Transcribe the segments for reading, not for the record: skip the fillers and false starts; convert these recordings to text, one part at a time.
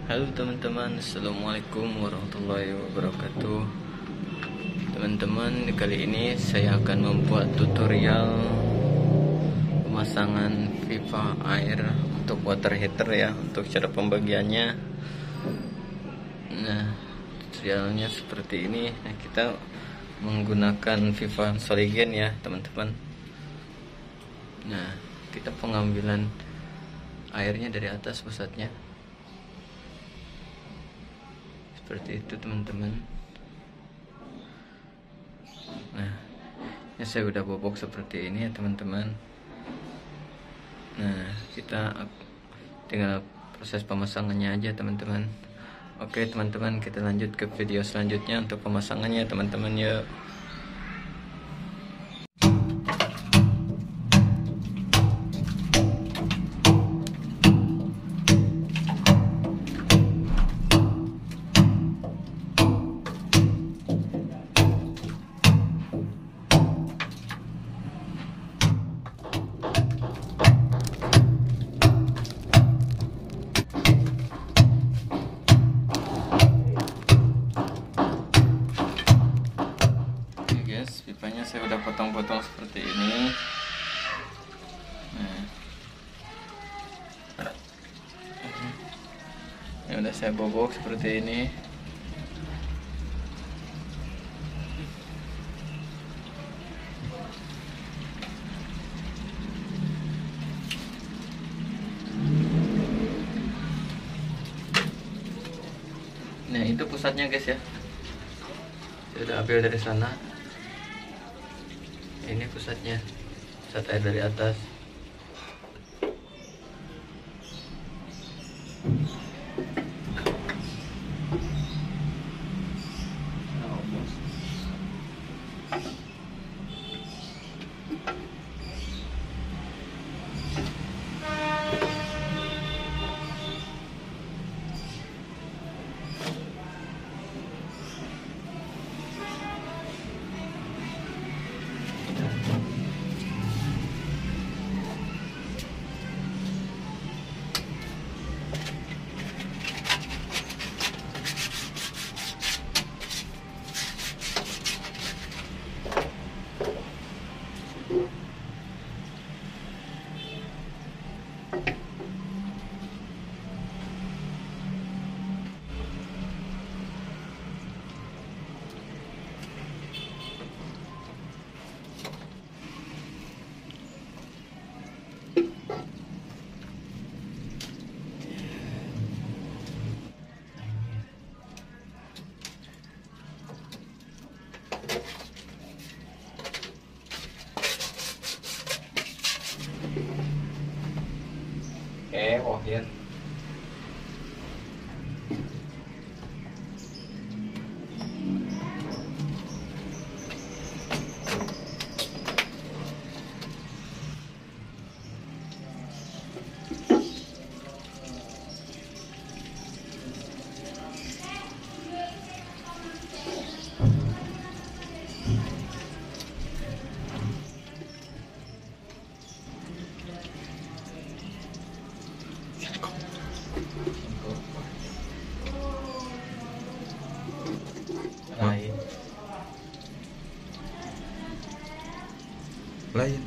Halo teman-teman, assalamualaikum warahmatullahi wabarakatuh. Teman-teman, kali ini saya akan membuat tutorial pemasangan pipa air untuk water heater ya, untuk cara pembagiannya. Nah, tutorialnya seperti ini. Nah, kita menggunakan pipa soligen ya teman-teman. Nah, kita pengambilan airnya dari atas pusatnya seperti itu teman-teman. Nah, ini saya udah bobok seperti ini ya teman-teman. Nah, kita tinggal proses pemasangannya aja teman-teman. Oke teman-teman, kita lanjut ke video selanjutnya untuk pemasangannya teman-teman yuk. Pipanya saya udah potong-potong seperti ini. Nah, ini udah saya bobok seperti ini. Nah, itu pusatnya guys ya. Saya udah ambil dari sana. Ini pusatnya, pusat air dari atas. Oke, ya. Lain.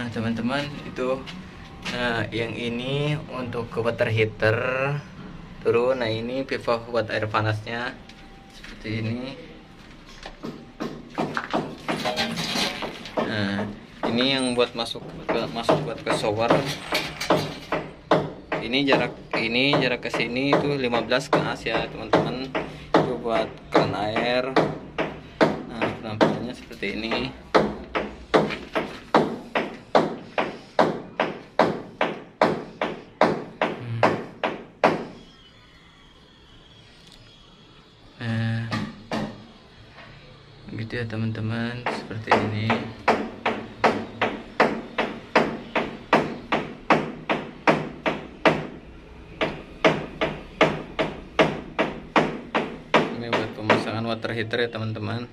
Nah teman-teman itu, nah yang ini untuk ke water heater turun. Nah ini pipa buat air panasnya seperti ini. Nah ini yang buat masuk buat ke shower. Ini jarak ke sini itu 15 kelas ya teman-teman. Itu buat keran air. Nah penampilannya seperti ini. Gitu ya teman-teman, seperti ini. Ini buat pemasangan water heater ya teman-teman.